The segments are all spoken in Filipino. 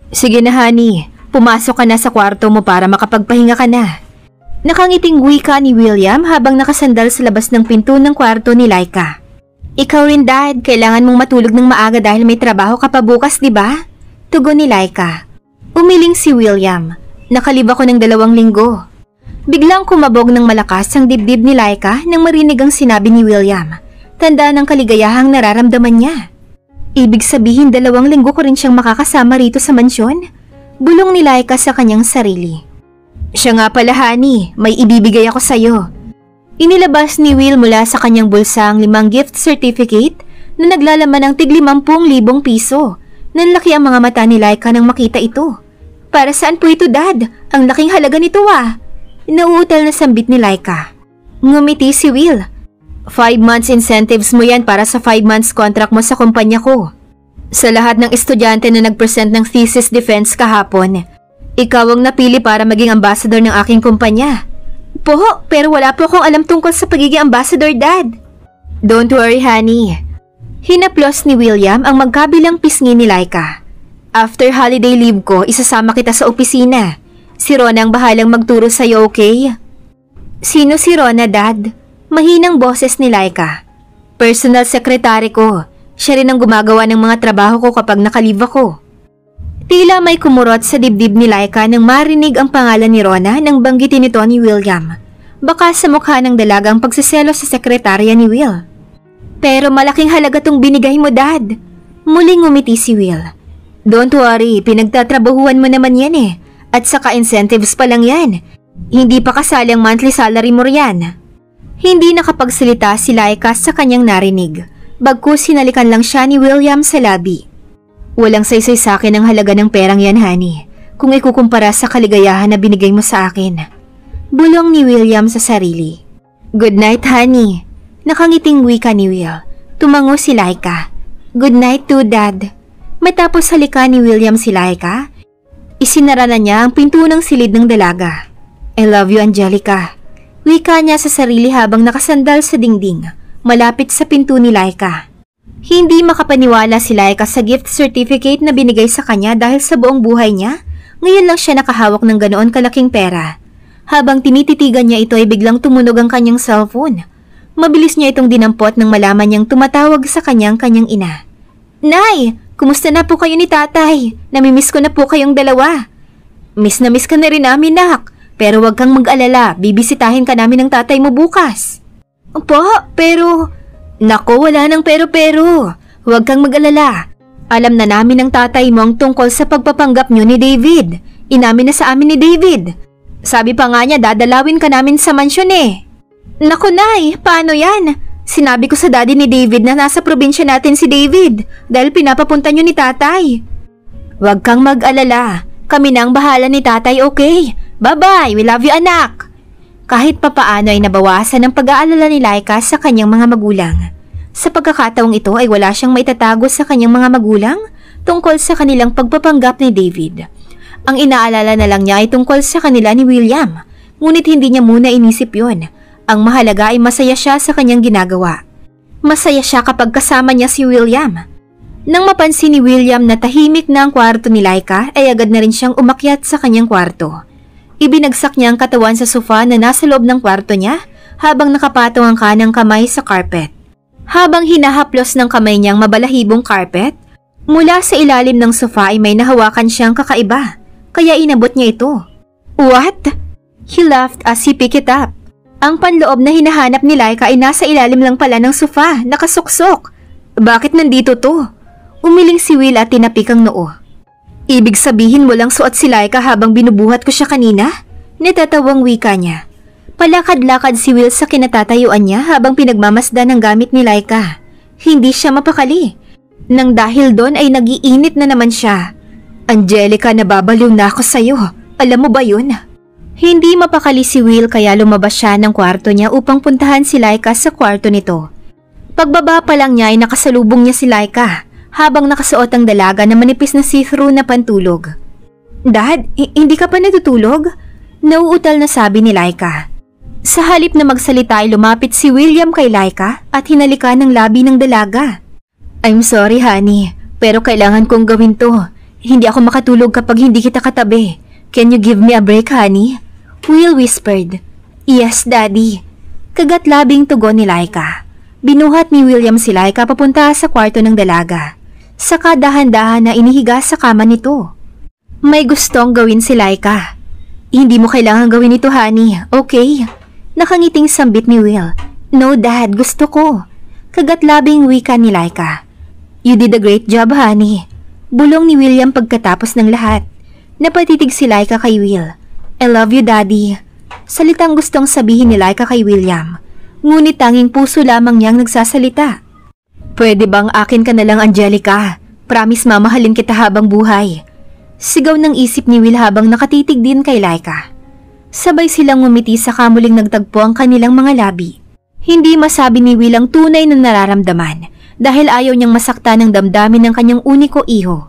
Sige na, honey. Pumasok ka na sa kwarto mo para makapagpahinga ka na. Nakangiting wika ni William habang nakasandal sa labas ng pinto ng kwarto ni Laika. Ikaw rin, Dad. Kailangan mong matulog ng maaga dahil may trabaho ka pa bukas, di ba? Tugon ni Laika. Umiling si William. Nakalib ako ng 2 linggo. Biglang kumabog ng malakas ang dibdib ni Laika nang marinig ang sinabi ni William. Tanda ng kaligayahang nararamdaman niya. Ibig sabihin 2 linggo ko rin siyang makakasama rito sa mansyon? Bulong ni Laika sa kanyang sarili. Siya nga pala, honey, may ibibigay ako sa'yo. Inilabas ni Will mula sa kanyang bulsa ang 5 gift certificate na naglalaman ng tig 50,000 piso. Nanlaki ang mga mata ni Laika nang makita ito. Para saan po ito, Dad? Ang laking halaga nito ah. Nauutal na sambit ni Laika. Ngumiti si Will. 5 months incentives mo yan para sa 5 months contract mo sa kumpanya ko. Sa lahat ng estudyante na nag-present ng thesis defense kahapon, ikaw ang napili para maging ambassador ng aking kumpanya. Po, pero wala po akong alam tungkol sa pagiging ambassador, Dad. Don't worry, honey. Hinaplos ni William ang magkabilang pisngi ni Laika. After holiday leave ko, isasama kita sa opisina. Si Rona ang bahalang magturo sa'yo, okay? Sino si Rona, Dad? Mahinang boses ni Laika. Personal secretary ko. Siya rin ang gumagawa ng mga trabaho ko kapag nakalive ako. Tila may kumurot sa dibdib ni Laika nang marinig ang pangalan ni Rona nang banggitin ito ni William. Baka sa mukha ng dalaga ang pagsiselo sa sekretarya ni Will. Pero malaking halaga tong binigay mo, Dad. Muling ngumiti si Will. Don't worry, pinagtatrabahuan mo naman yan eh. At saka incentives pa lang yan. Hindi pa kasali ang monthly salary mo riyan. Hindi nakapagsalita si Laika sa kanyang narinig. Bagkus sinalikan lang siya ni William sa labi. Walang saysay sa akin ang halaga ng perang yan, honey. Kung ikukumpara sa kaligayahan na binigay mo sa akin. Bulong ni William sa sarili. Good night, honey. Nakangiting wika ni Will. Tumango si Laika. Good night too, Dad. Matapos halikan ni William si Laika, isinara na niya ang pinto ng silid ng dalaga. I love you, Angelica. Wika niya sa sarili habang nakasandal sa dingding. Malapit sa pinto ni Laika. Hindi makapaniwala si Laika sa gift certificate na binigay sa kanya dahil sa buong buhay niya, ngayon lang siya nakahawak ng ganoon kalaking pera. Habang tinititigan niya ito ay biglang tumunog ang kanyang cellphone. Mabilis niya itong dinampot nang malaman niyang tumatawag sa kanyang ina. Nay! Kumusta na po kayo ni tatay? Namimiss ko na po kayong dalawa. Miss na miss ka na rin namin, nak. Pero wag kang mag-alala, bibisitahin ka namin ng tatay mo bukas. Po, pero... Nako, wala nang pero-pero. Huwag kang mag-alala. Alam na namin ng tatay mo ang tungkol sa pagpapanggap nyo ni David. Inamin na sa amin ni David. Sabi pa nga niya dadalawin ka namin sa mansyon eh. Nako, Nay, paano yan? Sinabi ko sa daddy ni David na nasa probinsya natin si David dahil pinapapunta nyo ni tatay. Huwag kang mag-alala. Kami na ang bahala ni tatay, okay? Bye-bye, we love you, anak. Kahit papaano ay nabawasan ang pag-aalala ni Laika sa kanyang mga magulang. Sa pagkakataong ito ay wala siyang maitatago sa kanyang mga magulang tungkol sa kanilang pagpapanggap ni David. Ang inaalala na lang niya ay tungkol sa kanila ni William, ngunit hindi niya muna inisip yun. Ang mahalaga ay masaya siya sa kanyang ginagawa. Masaya siya kapag kasama niya si William. Nang mapansin ni William na tahimik na ang kwarto ni Laika ay agad na rin siyang umakyat sa kanyang kwarto. Ibinagsak niya ang katawan sa sofa na nasa loob ng kwarto niya habang nakapatong ang kanang kamay sa carpet. Habang hinahaplos ng kamay niyang mabalahibong carpet, mula sa ilalim ng sofa ay may nahawakan siyang kakaiba, kaya inabot niya ito. What? He laughed as he picked it up. Ang panloob na hinahanap ni Laika ay nasa ilalim lang pala ng sofa, nakasuksok. Bakit nandito to? Umiling si Will at tinapik ang noo. Ibig sabihin mo lang suot si Laika habang binubuhat ko siya kanina? Natatawang wika niya. Palakad-lakad si Will sa kinatatayuan niya habang pinagmamasdan ng gamit ni Laika. Hindi siya mapakali. Nang dahil doon ay nagiinit na naman siya. Angelica, nababaliw na ako sa'yo. Alam mo ba yun? Hindi mapakali si Will kaya lumabas siya ng kwarto niya upang puntahan si Laika sa kwarto nito. Pagbaba pa lang niya ay nakasalubong niya si Laika habang nakasuot ang dalaga na manipis na see-through na pantulog. Dad, hindi ka pa natutulog? Nauutal na sabi ni Laika. Sa halip na magsalita ay lumapit si William kay Laika at hinalikan ng labi ng dalaga. I'm sorry, honey, pero kailangan kong gawin to. Hindi ako makatulog kapag hindi kita katabi. Can you give me a break, honey? Will whispered. Yes, Daddy. Kagat-labing tugon ni Laika. Binuhat ni William si Laika papunta sa kwarto ng dalaga. Saka dahan-dahan na inihiga sa kama nito. May gustong gawin si Laika. Hindi mo kailangan gawin ito, honey. Okay? Nakangiting sambit ni Will. No, Dad. Gusto ko. Kagat-labing wika ni Laika. You did a great job, honey. Bulong ni William pagkatapos ng lahat. Napatitig si Laika kay Will. I love you, Daddy. Salitang gustong sabihin ni Laika kay William. Ngunit tanging puso lamang niyang nagsasalita. Pwede bang akin ka na lang, Angelica? Promise mamahalin kita habang buhay. Sigaw ng isip ni Will habang nakatitig din kay Laika. Sabay silang ngumiti sa kamuling nagtagpo ang kanilang mga labi. Hindi masabi ni Will ang tunay na nararamdaman dahil ayaw niyang masaktan ng damdamin ng kanyang uniko iho.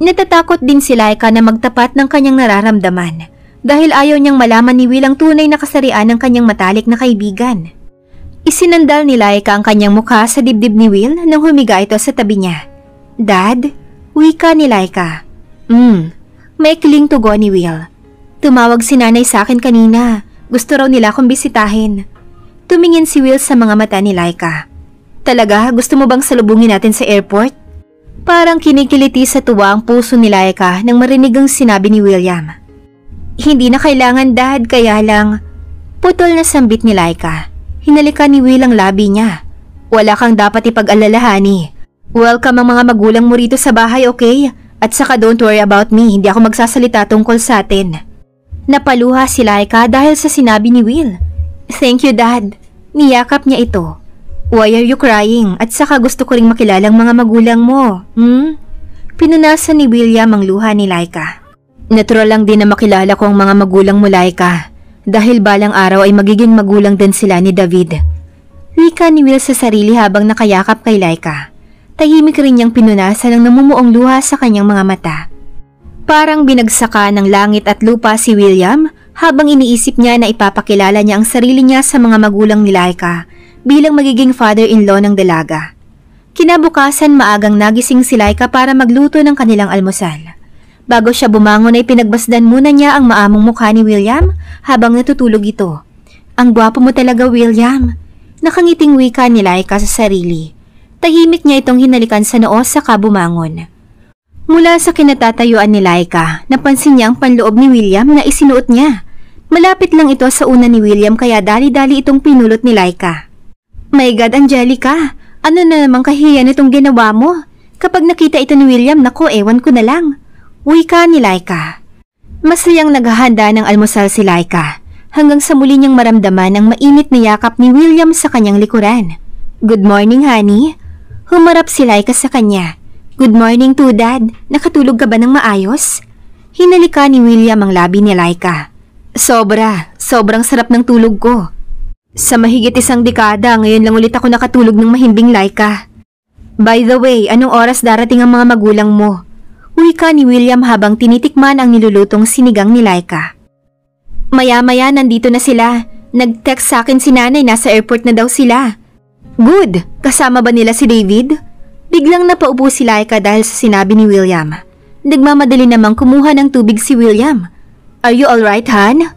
Natatakot din si Laika na magtapat ng kanyang nararamdaman dahil ayaw niyang malaman ni Will ang tunay na kasarian ng kanyang matalik na kaibigan. Isinandal ni Laika ang kanyang mukha sa dibdib ni Will nang humiga ito sa tabi niya. Dad? Wika ni Laika. Maikling tugon ni Will. Tumawag si nanay sa akin kanina. Gusto raw nila akong bisitahin. Tumingin si Will sa mga mata ni Laika. Talaga? Gusto mo bang salubungin natin sa airport? Parang kinikiliti sa tuwa ang puso ni Laika nang marinig ang sinabi ni William. Hindi na kailangan, Dad, kaya lang. Putol na sambit ni Laika. Hinalikan ni Will ang labi niya. Wala kang dapat ipag-alala, honey. Welcome ang mga magulang mo rito sa bahay, okay? At saka don't worry about me, hindi ako magsasalita tungkol sa atin. Napaluha si Laika dahil sa sinabi ni Will. Thank you, Dad. Niyakap niya ito. Why are you crying? At saka gusto ko ring makilala ang mga magulang mo. Pinunasan ni William ang luha ni Laika. Natural lang din na makilala ko ang mga magulang mo, Laika. Dahil balang araw ay magiging magulang din sila ni David. Wika ni Will sa sarili habang nakayakap kay Laika. Tahimik rin niyang pinunasan ang namumuong luha sa kanyang mga mata. Parang binagsaka ng langit at lupa si William habang iniisip niya na ipapakilala niya ang sarili niya sa mga magulang ni Laika bilang magiging father-in-law ng dalaga. Kinabukasan maagang nagising si Laika para magluto ng kanilang almusal. Bago siya bumangon ay pinagbasdan muna niya ang maamong mukha ni William habang natutulog ito. Ang gwapo mo talaga, William. Nakangiting wika ni Laika sa sarili. Tahimik niya itong hinalikan sa noo saka bumangon. Mula sa kinatatayuan ni Laika, napansin niya ang panloob ni William na isinuot niya. Malapit lang ito sa una ni William kaya dali-dali itong pinulot ni Laika. My God, Angelica! Ano na namang kahiyan itong ginawa mo? Kapag nakita ito ni William, naku, ewan ko na lang. Wika ni Laika. Masayang naghahanda ng almusal si Laika hanggang sa muli niyang maramdaman ang mainit na yakap ni William sa kanyang likuran. Good morning, honey. Humarap si Laika sa kanya. Good morning too, Dad. Nakatulog ka ba ng maayos? Hinalika ni William ang labi ni Laika. Sobrang sarap ng tulog ko. Sa mahigit isang dekada, ngayon lang ulit ako nakatulog ng mahimbing, Laika. By the way, anong oras darating ang mga magulang mo? Wika ni William habang tinitikman ang nilulutong sinigang ni Laika. Maya-maya nandito na sila. Nag-text sa akin si nanay, nasa airport na daw sila. Good! Kasama ba nila si David? Biglang napaupo si Laika dahil sa sinabi ni William. Nagmamadali namang kumuha ng tubig si William. Are you alright, Han?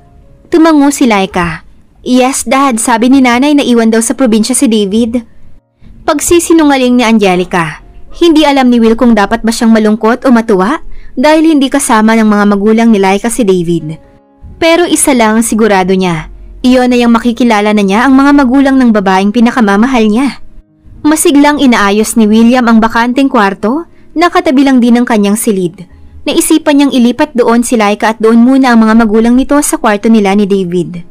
Tumango si Laika. Yes, Dad. Sabi ni nanay na iwan daw sa probinsya si David. Pagsisinungaling ni Angelica. Hindi alam ni Will kung dapat ba siyang malungkot o matuwa dahil hindi kasama ng mga magulang ni Laika si David. Pero isa lang ang sigurado niya. Iyon na yung makikilala na niya ang mga magulang ng babaeng pinakamamahal niya. Masiglang inaayos ni William ang bakanteng kwarto, nakatabi lang din ng kanyang silid. Naisipan niyang ilipat doon si Laika at doon muna ang mga magulang nito sa kwarto nila ni David.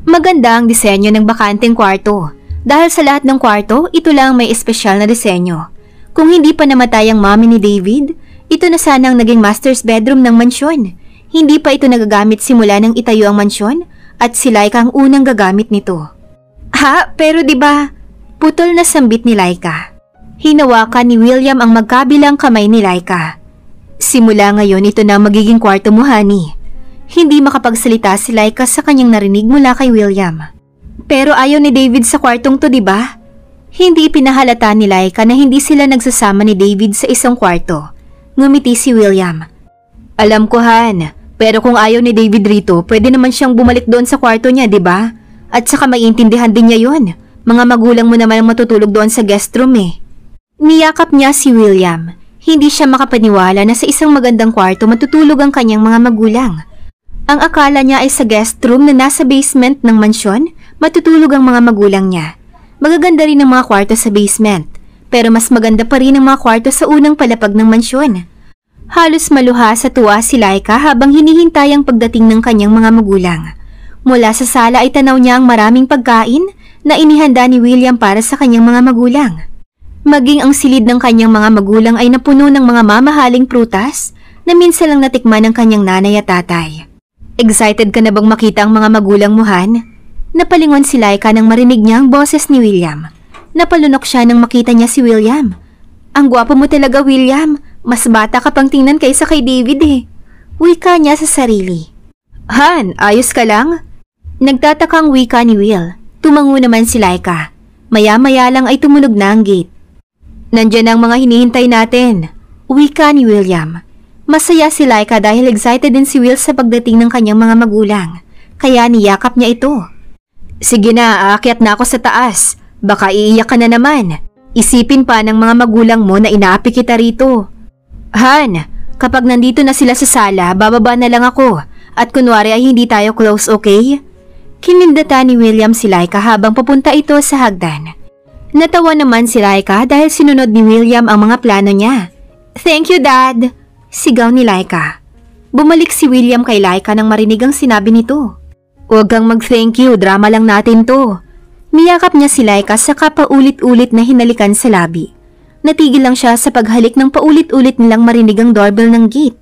Maganda ang disenyo ng bakanteng kwarto. Dahil sa lahat ng kwarto, ito lang may espesyal na disenyo. Kung hindi pa namatay ang mommy ni David, ito na sanang naging master's bedroom ng mansyon. Hindi pa ito nagagamit simula nang itayo ang mansyon at si Laika ang unang gagamit nito. Ha? Pero diba? Putol na sambit ni Laika. Hinawakan ni William ang magkabilang kamay ni Laika. Simula ngayon ito na magiging kwarto mo, honey. Hindi makapagsalita si Laika sa kanyang narinig mula kay William. Pero ayaw ni David sa kwartong to, diba? Hindi ipinahalata ni Laika na hindi sila nagsasama ni David sa isang kwarto. Ngumiti si William. Alam ko, Han. Pero kung ayaw ni David rito, pwede naman siyang bumalik doon sa kwarto niya, di ba? At saka maiintindihan din niya yon. Mga magulang mo naman ang matutulog doon sa guest room eh. Niyakap niya si William. Hindi siya makapaniwala na sa isang magandang kwarto matutulog ang kanyang mga magulang. Ang akala niya ay sa guest room na nasa basement ng mansyon, matutulog ang mga magulang niya. Magaganda rin ang mga kwarto sa basement, pero mas maganda pa rin ang mga kwarto sa unang palapag ng mansyon. Halos maluha sa tuwa si Laika habang hinihintay ang pagdating ng kanyang mga magulang. Mula sa sala ay tanaw niya ang maraming pagkain na inihanda ni William para sa kanyang mga magulang. Maging ang silid ng kanyang mga magulang ay napuno ng mga mamahaling prutas na minsan lang natikman ng kanyang nanay at tatay. Excited ka na bang makita ang mga magulang mo, Han? Napalingon si Laika nang marinig niya ang boses ni William. Napalunok siya nang makita niya si William. Ang gwapo mo talaga, William. Mas bata ka pang tingnan kaysa kay David eh. Wika niya sa sarili. Han, ayos ka lang? Nagtatakang wika ni Will. Tumango naman si Laika. Maya-maya lang ay tumunog na ang gate. Nandiyan ang mga hinihintay natin. Wika ni William. Masaya si Laika dahil excited din si Will sa pagdating ng kanyang mga magulang. Kaya niyakap niya ito. Sige na, aakyat na ako sa taas. Baka iiyak ka na naman. Isipin pa ng mga magulang mo na inaapi kita rito. Han, kapag nandito na sila sa sala, bababa na lang ako. At kunwari ay hindi tayo close, okay? Kinindata ni William si Laika habang papunta ito sa hagdan. Natawa naman si Laika dahil sinunod ni William ang mga plano niya. Thank you, Dad! Sigaw ni Laika. Bumalik si William kay Laika nang marinig ang sinabi nito. Huwag kang mag-thank you, drama lang natin to. Niyakap niya si Laika saka paulit-ulit na hinalikan sa labi. Natigil lang siya sa paghalik ng paulit-ulit nilang marinig ang doorbell ng gate.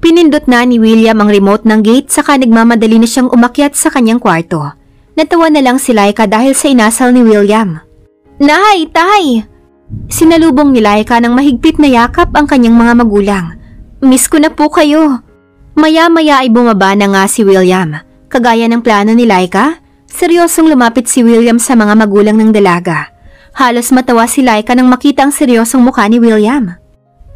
Pinindot na ni William ang remote ng gate saka nagmamadali na siyang umakyat sa kanyang kwarto. Natawa na lang si Laika dahil sa inasal ni William. Nay, Tay! Sinalubong ni Laika ng mahigpit na yakap ang kanyang mga magulang. Miss ko na po kayo. Maya-maya ay bumaba na nga si William. Kagaya ng plano ni Laika, seryosong lumapit si William sa mga magulang ng dalaga. Halos matawa si Laika nang makita ang seryosong mukha ni William.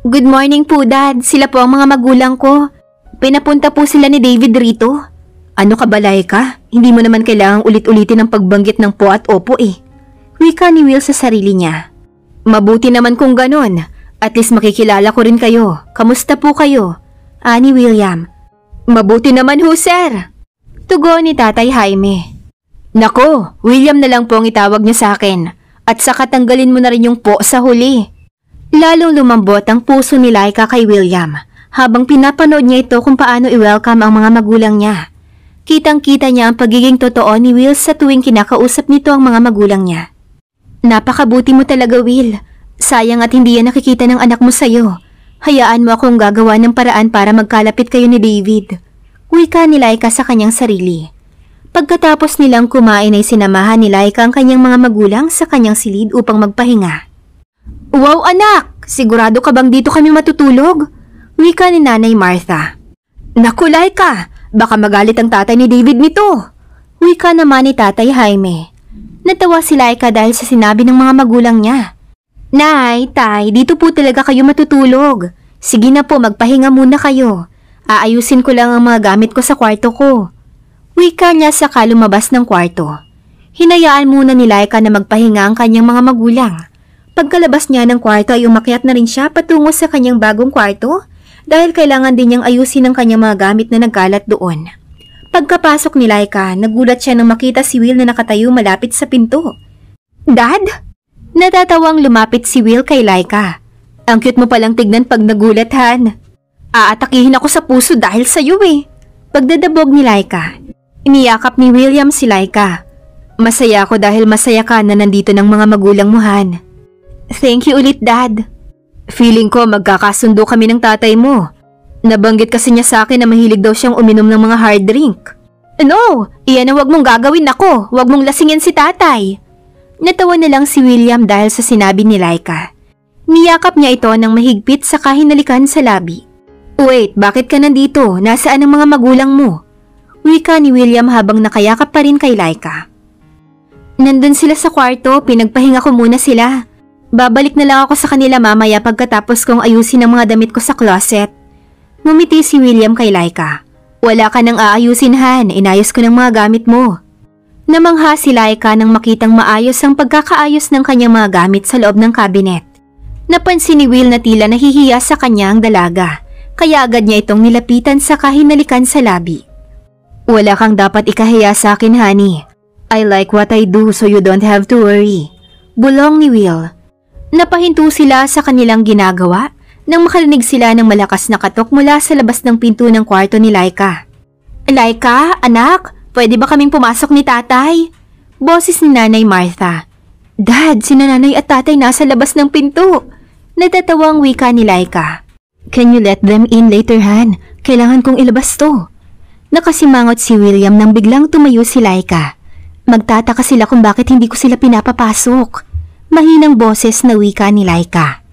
Good morning po, Dad. Sila po ang mga magulang ko. Pinapunta po sila ni David rito. Ano ka ba, Laika? Hindi mo naman kailangang ulit-ulitin ang pagbanggit ng po at opo eh. Wika ni Will sa sarili niya. Mabuti naman kung ganon. At least makikilala ko rin kayo. Kamusta po kayo? Ani William. Mabuti naman ho, sir. Tugon ni Tatay Jaime. Nako, William na lang po ang itawag niyo sa akin. At saka tanggalin mo na rin yung po sa huli. Lalong lumambot ang puso ni Laika kay William habang pinapanood niya ito kung paano i-welcome ang mga magulang niya. Kitang-kita niya ang pagiging totoo ni Will sa tuwing kinakausap nito ang mga magulang niya. Napakabuti mo talaga, Will. Sayang at hindi yan nakikita ng anak mo sa'yo. Hayaan mo akong gagawa ng paraan para magkalapit kayo ni David. Wika ni Laika sa kanyang sarili. Pagkatapos nilang kumain ay sinamahan ni Laika ang kanyang mga magulang sa kanyang silid upang magpahinga. Wow, anak! Sigurado ka bang dito kami matutulog? Wika ni Nanay Martha. Naku, Laika! Baka magalit ang tatay ni David nito. Wika naman ni Tatay Jaime. Natawa si Laika dahil sa sinabi ng mga magulang niya. Nay, Tay, dito po talaga kayo matutulog. Sige na po, magpahinga muna kayo. Aayusin ko lang ang mga gamit ko sa kwarto ko. Wika niya saka lumabas ng kwarto. Hinayaan muna ni Laika na magpahinga ang kanyang mga magulang. Pagkalabas niya ng kwarto ay umakyat na rin siya patungo sa kanyang bagong kwarto dahil kailangan din niyang ayusin ang kanyang mga gamit na nagkalat doon. Pagkapasok ni Laika, nagulat siya nang makita si Will na nakatayo malapit sa pinto. Dad? Natatawang lumapit si Will kay Laika. Ang cute mo palang tignan pag nagulat, Han. Aatakihin ako sa puso dahil sa'yo eh. Pagdadabog ni Laika. Iniyakap ni William si Laika. Masaya ako dahil masaya ka na nandito ng mga magulang mo, Han. Thank you ulit, Dad. Feeling ko magkakasundo kami ng tatay mo. Nabanggit kasi niya sa akin na mahilig daw siyang uminom ng mga hard drink. No, iyan ang wag mong gagawin ako. Wag mong lasingin si tatay. Natawa na lang si William dahil sa sinabi ni Laika. Niyakap niya ito ng mahigpit sa kahinalikan sa labi. Wait, bakit ka nandito? Nasaan ang mga magulang mo? Wika ni William habang nakayakap pa rin kay Laika. Nandun sila sa kwarto, pinagpahinga ko muna sila. Babalik na lang ako sa kanila mamaya pagkatapos kong ayusin ang mga damit ko sa closet. Ngumiti si William kay Laika. Wala ka nang aayusin, Han. Inayos ko ng mga gamit mo. Namangha si Laika nang makitang maayos ang pagkakaayos ng kanyang mga gamit sa loob ng cabinet. Napansin ni Will na tila nahihiya sa kanya ang dalaga, kaya agad niya itong nilapitan sa kahinalikan sa labi. Wala kang dapat ikahiya sa akin, honey. I like what I do so you don't have to worry. Bulong ni Will. Napahinto sila sa kanilang ginagawa nang makarinig sila ng malakas na katok mula sa labas ng pinto ng kwarto ni Laika. Laika, anak, pwede ba kaming pumasok ni tatay? Boses ni Nanay Martha. Dad, sina nanay at tatay nasa labas ng pinto. Natatawang wika ni Laika. Can you let them in later, Han? Kailangan kong ilabas to. Nakasimangot si William nang biglang tumayo si Laika. Magtataka sila kung bakit hindi ko sila pinapapasok. Mahinang boses na wika ni Laika.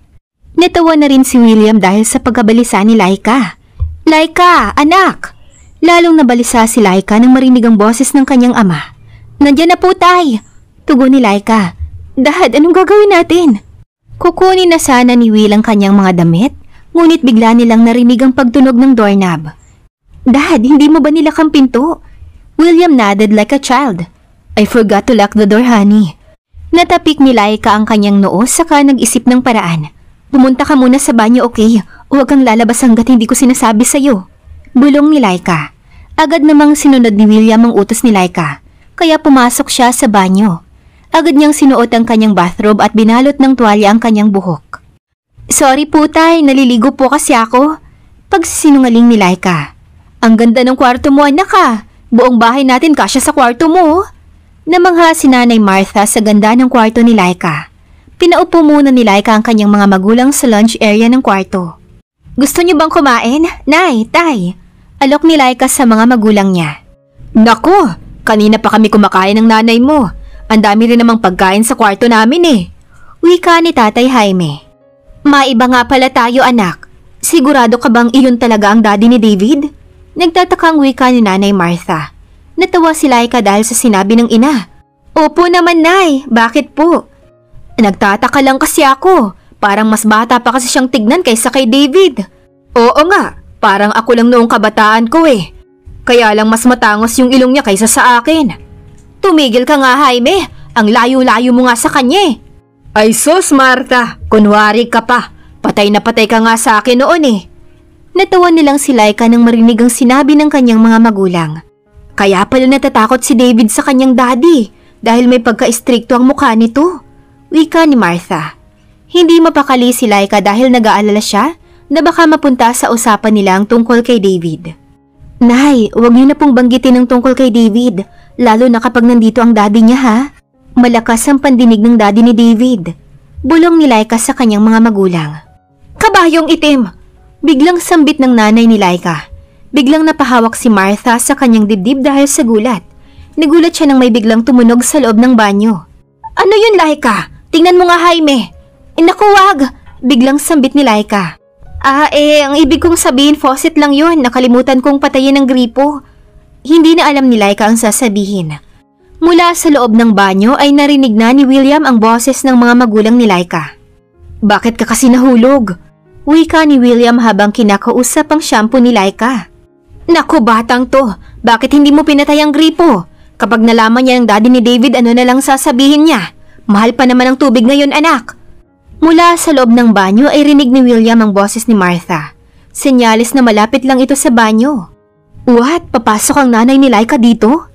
Natawa na rin si William dahil sa pagkabalisa ni Laika. Laika, anak! Lalong nabalisa si Laika nang marinig ang boses ng kanyang ama. Nandiyan na po, tay! Tugon ni Laika. Dad, anong gagawin natin? Kukunin na sana ni Will ang kanyang mga damit, ngunit bigla nilang narinig ang pagtunog ng doorknob. Dad, hindi mo ba nilakang pinto? William nodded like a child. I forgot to lock the door, honey. Natapik ni Laika ang kanyang noo saka nag-isip ng paraan. Pumunta ka muna sa banyo, okay? Huwag kang lalabas hanggat hindi ko sinasabi sa'yo. Bulong ni Laika. Agad namang sinunod ni William ang utos ni Laika, kaya pumasok siya sa banyo. Agad niyang sinuot ang kanyang bathrobe at binalot ng tuwalya ang kanyang buhok. Sorry po, tay, naliligo po kasi ako. Pagsisinungaling ni Laika. Ang ganda ng kwarto mo, anak ah. Buong bahay natin kasya sa kwarto mo. Namangha si Nanay Martha sa ganda ng kwarto ni Laika. Pinaupo muna ni Laika ang kanyang mga magulang sa lunch area ng kwarto. Gusto niyo bang kumain? Nay, tay. Alok ni Laika sa mga magulang niya. Naku, kanina pa kami kumakain ng nanay mo. Ang dami rin namang pagkain sa kwarto namin eh. Wika ni Tatay Jaime. Maiba nga pala tayo, anak. Sigurado ka bang iyon talaga ang daddy ni David? Nagtatakang wika ni Nanay Martha. Natawa si Laika dahil sa sinabi ng ina. Opo naman, Nay. Bakit po? Nagtataka lang kasi ako. Parang mas bata pa kasi siyang tignan kaysa kay David. Oo nga. Parang ako lang noong kabataan ko eh. Kaya lang mas matangos yung ilong niya kaysa sa akin. Tumigil ka nga, Jaime. Ang layo-layo mo nga sa kanya eh. Ay sus, Martha. Kunwari ka pa. Patay na patay ka nga sa akin noon eh. Natawa nilang si Laika nang marinig ang sinabi ng kanyang mga magulang. Kaya pala natatakot si David sa kanyang daddy dahil may pagka-istrikto ang mukha nito. Wika ni Martha. Hindi mapakali si Laika dahil nag-aalala siya na baka mapunta sa usapan nila ang tungkol kay David. Nay, huwag niyo na pong banggitin ang tungkol kay David, lalo na kapag nandito ang daddy niya ha. Malakas ang pandinig ng daddy ni David. Bulong ni Laika sa kanyang mga magulang. Kabayong itim! Biglang sambit ng nanay ni Laika. Biglang napahawak si Martha sa kanyang dibdib dahil sa gulat. Nagulat siya nang may biglang tumunog sa loob ng banyo. Ano yun, Laika? Tingnan mo nga, Jaime. Naku, wag! Biglang sambit ni Laika. Ang ibig kong sabihin faucet lang yun. Nakalimutan kong patayin ng gripo. Hindi na alam ni Laika ang sasabihin. Mula sa loob ng banyo ay narinig na ni William ang boses ng mga magulang ni Laika. Bakit ka kasi nahulog? Wika ni William habang kinakausap ang shampoo ni Laika. Naku, batang to. Bakit hindi mo pinatay ang gripo? Kapag nalaman niya ng daddy ni David, ano na lang sasabihin niya? Mahal pa naman ang tubig ngayon, anak. Mula sa loob ng banyo ay rinig ni William ang boses ni Martha. Senyales na malapit lang ito sa banyo. What? Papasok ang nanay ni Laika dito?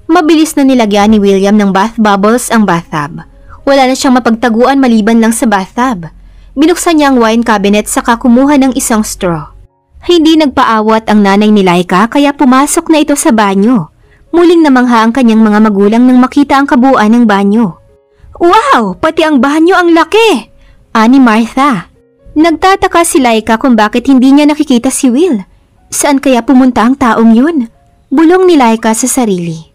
Mabilis na nilagyan ni William ng bath bubbles ang bathtub. Wala na siyang mapagtaguan maliban lang sa bathtub. Binuksan niya ang wine cabinet saka kumuha ng isang straw. Hindi nagpaawat ang nanay ni Laika kaya pumasok na ito sa banyo. Muling namangha ang kanyang mga magulang nang makita ang kabuuan ng banyo. Wow! Pati ang banyo ang laki! Ani Martha. Nagtataka si Laika kung bakit hindi niya nakikita si Will. Saan kaya pumunta ang taong yun? Bulong ni Laika sa sarili.